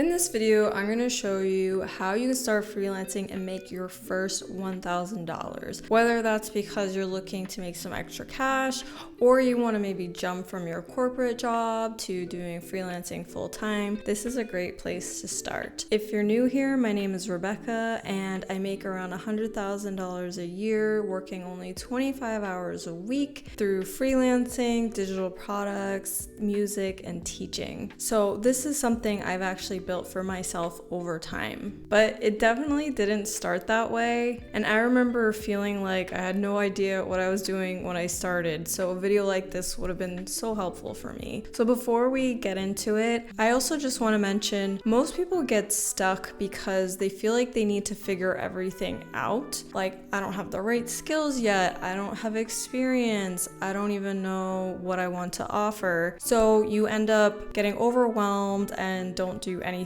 In this video, I'm going to show you how you can start freelancing and make your first $1,000. Whether that's because you're looking to make some extra cash or you want to maybe jump from your corporate job to doing freelancing full time, this is a great place to start. If you're new here, my name is Rebecca and I make around $100,000 a year working only 25 hours a week through freelancing, digital products, music, and teaching. So this is something I've actually built for myself over time, but it definitely didn't start that way. And I remember feeling like I had no idea what I was doing when I started. So a video like this would have been so helpful for me. So before we get into it, I also just want to mention most people get stuck because they feel like they need to figure everything out. Like, I don't have the right skills yet. I don't have experience. I don't even know what I want to offer. So you end up getting overwhelmed and don't do anything.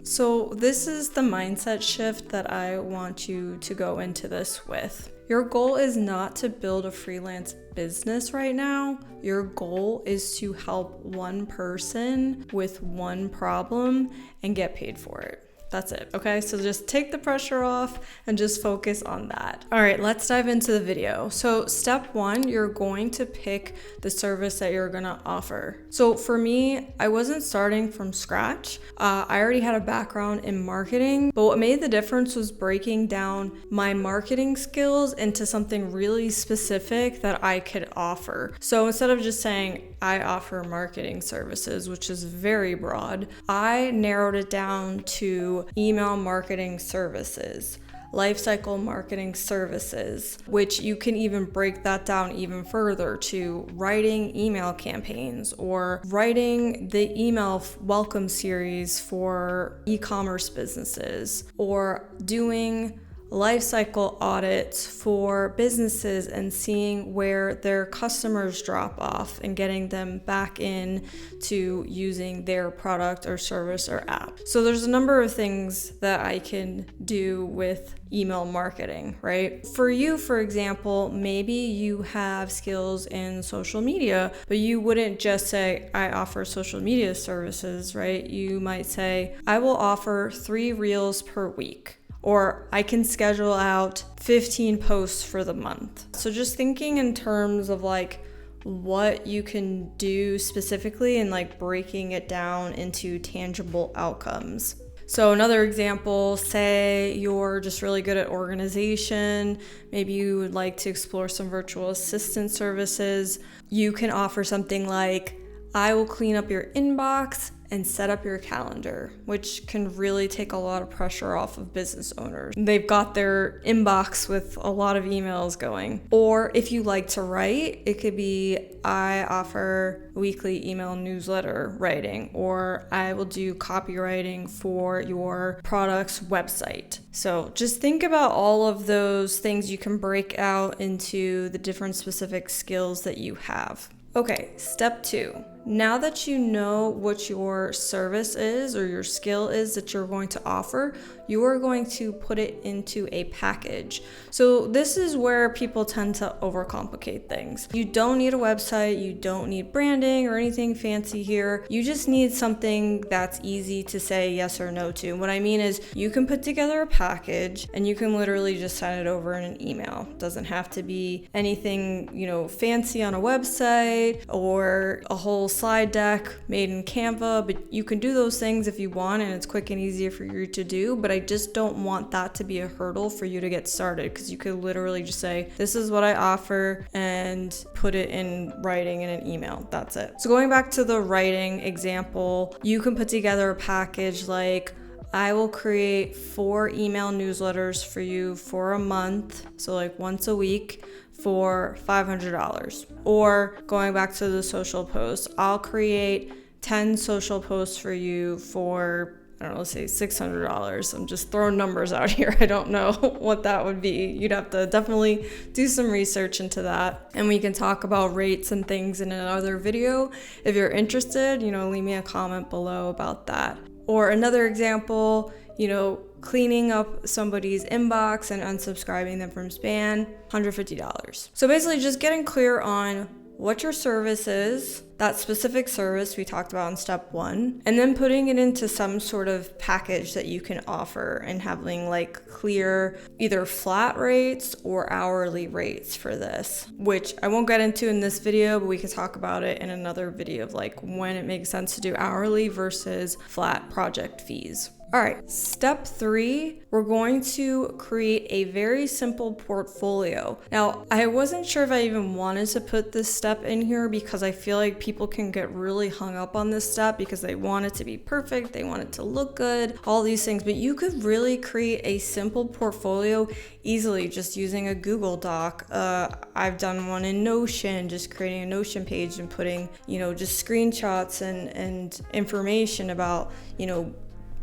So this is the mindset shift that I want you to go into this with. Your goal is not to build a freelance business right now. Your goal is to help one person with one problem and get paid for it. That's it, okay? So just take the pressure off and just focus on that. All right, let's dive into the video. So step one, you're going to pick the service that you're gonna offer. So for me, I wasn't starting from scratch. I already had a background in marketing, but what made the difference was breaking down my marketing skills into something really specific that I could offer. So instead of just saying, I offer marketing services, which is very broad, I narrowed it down to email marketing services, lifecycle marketing services, which you can even break that down even further to writing email campaigns or writing the email welcome series for e-commerce businesses or doing lifecycle audits for businesses and seeing where their customers drop off and getting them back in to using their product or service or app. So there's a number of things that I can do with email marketing, right? For you, for example, maybe you have skills in social media, but you wouldn't just say, I offer social media services, right? You might say, I will offer 3 reels per week. Or I can schedule out 15 posts for the month. So just thinking in terms of like what you can do specifically and like breaking it down into tangible outcomes. So another example, say you're just really good at organization. Maybe you would like to explore some virtual assistant services. You can offer something like, I will clean up your inbox and set up your calendar, which can really take a lot of pressure off of business owners. They've got their inbox with a lot of emails going. Or if you like to write, it could be, I offer weekly email newsletter writing, or I will do copywriting for your product's website. So just think about all of those things you can break out into the different specific skills that you have. Okay, step 2. Now that you know what your service is or your skill is that you're going to offer, you are going to put it into a package. So this is where people tend to overcomplicate things. You don't need a website, you don't need branding or anything fancy here. You just need something that's easy to say yes or no to. What I mean is you can put together a package and you can literally just send it over in an email. It doesn't have to be anything, fancy on a website or a whole slide deck made in Canva, but you can do those things if you want and it's quick and easy for you to do. But I just don't want that to be a hurdle for you to get started, because you could literally just say, this is what I offer, and put it in writing in an email. That's it. So going back to the writing example, you can put together a package like, I will create 4 email newsletters for you for a month, so like once a week, for $500. Or going back to the social posts, I'll create 10 social posts for you for, I don't know, let's say $600. I'm just throwing numbers out here. I don't know what that would be. You'd have to definitely do some research into that. And we can talk about rates and things in another video. If you're interested, leave me a comment below about that. Or another example, cleaning up somebody's inbox and unsubscribing them from spam, $150. So basically just getting clear on what your service is, that specific service we talked about in step 1, and then putting it into some sort of package that you can offer and having like clear either flat rates or hourly rates for this, which I won't get into in this video, but we could talk about it in another video of like when it makes sense to do hourly versus flat project fees. All right, step 3, we're going to create a very simple portfolio. Now, I wasn't sure if I even wanted to put this step in here because I feel like people can get really hung up on this step because they want it to be perfect, they want it to look good, all these things, but you could really create a simple portfolio easily just using a Google Doc. I've done one in Notion, just creating a Notion page and putting, just screenshots and information about,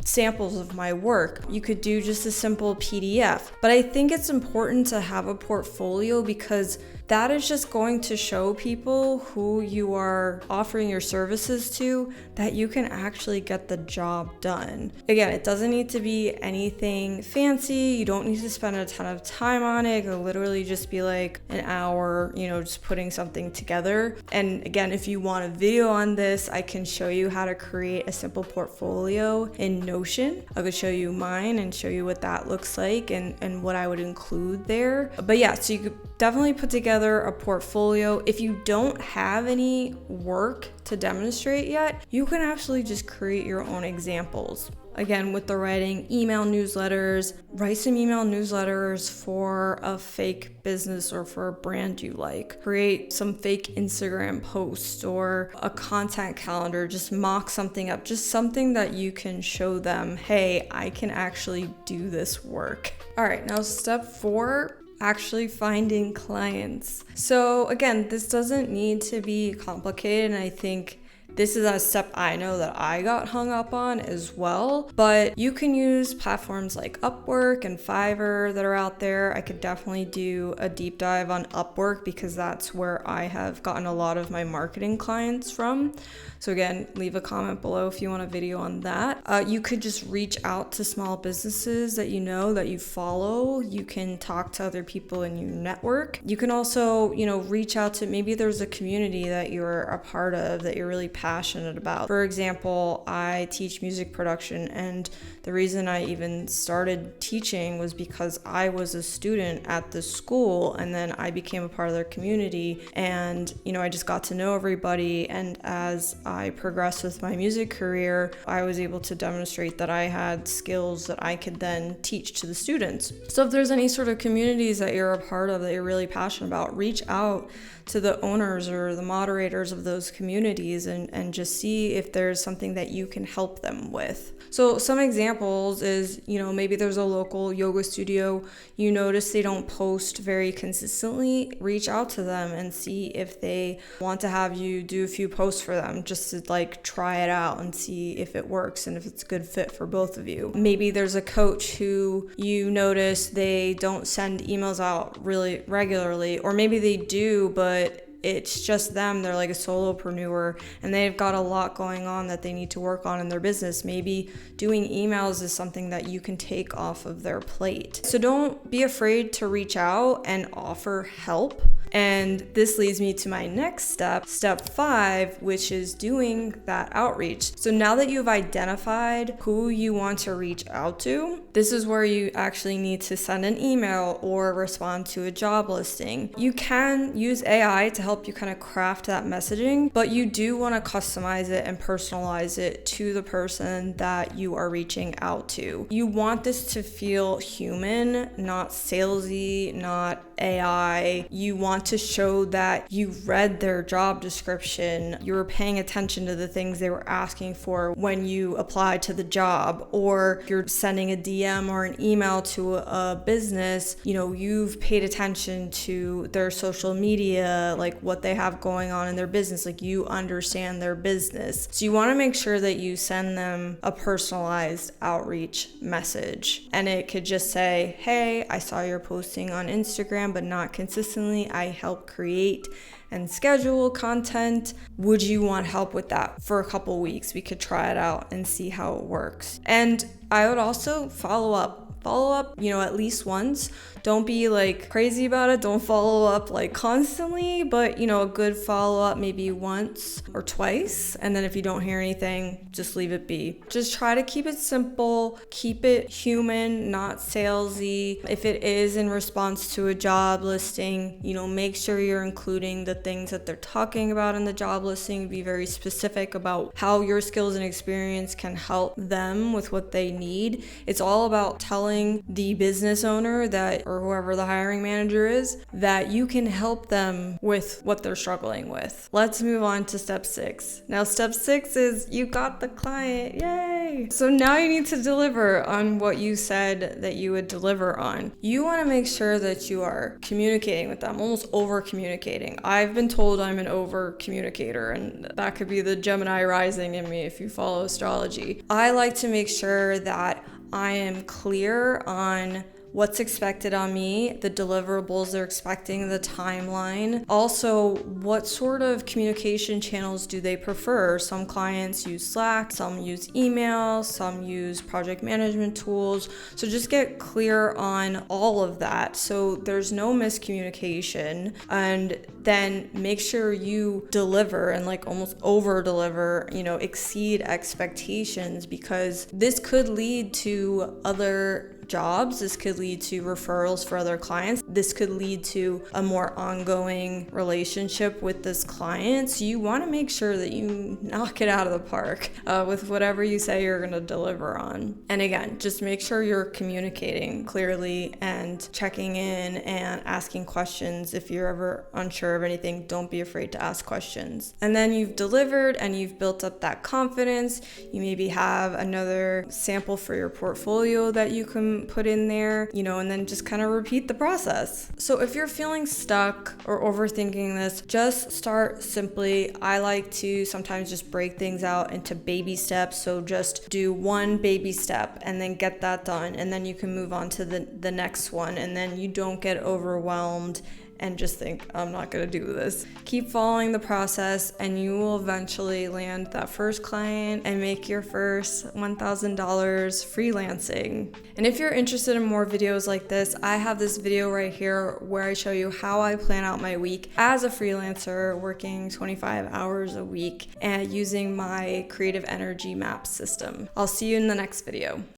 samples of my work. You could do just a simple PDF, but I think it's important to have a portfolio because that is just going to show people who you are offering your services to that you can actually get the job done. Again, it doesn't need to be anything fancy. You don't need to spend a ton of time on it. It could literally just be like an hour, just putting something together. And again, if you want a video on this, I can show you how to create a simple portfolio in Notion. I could show you mine and show you what that looks like and what I would include there. But yeah, so you could definitely put together a portfolio. If you don't have any work to demonstrate yet, you can actually just create your own examples. Again, with the writing email newsletters, write some email newsletters for a fake business or for a brand you like. Create some fake Instagram posts or a content calendar. Just mock something up, just something that you can show them, hey, I can actually do this work. All right, now step 4, actually finding clients. So again, this doesn't need to be complicated, and I think this is a step I know that I got hung up on as well, but you can use platforms like Upwork and Fiverr that are out there. I could definitely do a deep dive on Upwork because that's where I have gotten a lot of my marketing clients from. So again, leave a comment below if you want a video on that. You could just reach out to small businesses that you know, that you follow. You can talk to other people in your network. You can also, reach out to, maybe there's a community that you're a part of that you're really passionate about. For example, I teach music production, and the reason I even started teaching was because I was a student at the school, and then I became a part of their community, and I just got to know everybody. And as I progressed with my music career, I was able to demonstrate that I had skills that I could then teach to the students. So if there's any sort of communities that you're a part of that you're really passionate about, reach out to the owners or the moderators of those communities and just see if there's something that you can help them with. So some examples is, maybe there's a local yoga studio, you notice they don't post very consistently, reach out to them and see if they want to have you do a few posts for them just to try it out and see if it works and if it's a good fit for both of you. Maybe there's a coach who you notice they don't send emails out really regularly, or maybe they do, but it's just them. They're like a solopreneur and they've got a lot going on that they need to work on in their business. Maybe doing emails is something that you can take off of their plate. So don't be afraid to reach out and offer help. And this leads me to my next step, step 5, which is doing that outreach. So now that you've identified who you want to reach out to, this is where you actually need to send an email or respond to a job listing. You can use AI to help you kind of craft that messaging, but you do want to customize it and personalize it to the person that you are reaching out to. You want this to feel human, not salesy, not AI. You want to show that you read their job description, you were paying attention to the things they were asking for when you applied to the job, or you're sending a DM or an email to a business, you've paid attention to their social media, like what they have going on in their business, like you understand their business. So you want to make sure that you send them a personalized outreach message. And it could just say, hey, I saw you're posting on Instagram, but not consistently. I help create and schedule content. Would you want help with that for a couple weeks? We could try it out and see how it works. And I would also follow up. Follow up, at least once. Don't be like crazy about it. Don't follow up like constantly, but a good follow up maybe once or twice. And then if you don't hear anything, just leave it be. Just try to keep it simple, keep it human, not salesy. If it is in response to a job listing, make sure you're including the things that they're talking about in the job listing. Be very specific about how your skills and experience can help them with what they need. It's all about telling the business owner or whoever the hiring manager is, that you can help them with what they're struggling with. Let's move on to step 6. Now, step 6 is you got the client. Yay! So now you need to deliver on what you said that you would deliver on. You want to make sure that you are communicating with them, almost over communicating. I've been told I'm an over communicator, and that could be the Gemini rising in me if you follow astrology. I like to make sure that I am clear on what's expected on me, the deliverables they're expecting, the timeline. Also, what sort of communication channels do they prefer? Some clients use Slack, some use email, some use project management tools. So just get clear on all of that so there's no miscommunication, and then make sure you deliver and like almost over deliver, exceed expectations, because this could lead to other jobs. This could lead to referrals for other clients. This could lead to a more ongoing relationship with this client. So you want to make sure that you knock it out of the park with whatever you say you're going to deliver on. And again, just make sure you're communicating clearly and checking in and asking questions. If you're ever unsure of anything, don't be afraid to ask questions. And then you've delivered and you've built up that confidence. You maybe have another sample for your portfolio that you can put in there, and then just kind of repeat the process. So if you're feeling stuck or overthinking this, just start simply. I like to sometimes just break things out into baby steps. So just do one baby step and then get that done. And then you can move on to the next one. And then you don't get overwhelmed and just think, I'm not going to do this. Keep following the process and you will eventually land that first client and make your first $1,000 freelancing. And if you're interested in more videos like this, I have this video right here where I show you how I plan out my week as a freelancer, working 25 hours a week and using my creative energy map system. I'll see you in the next video.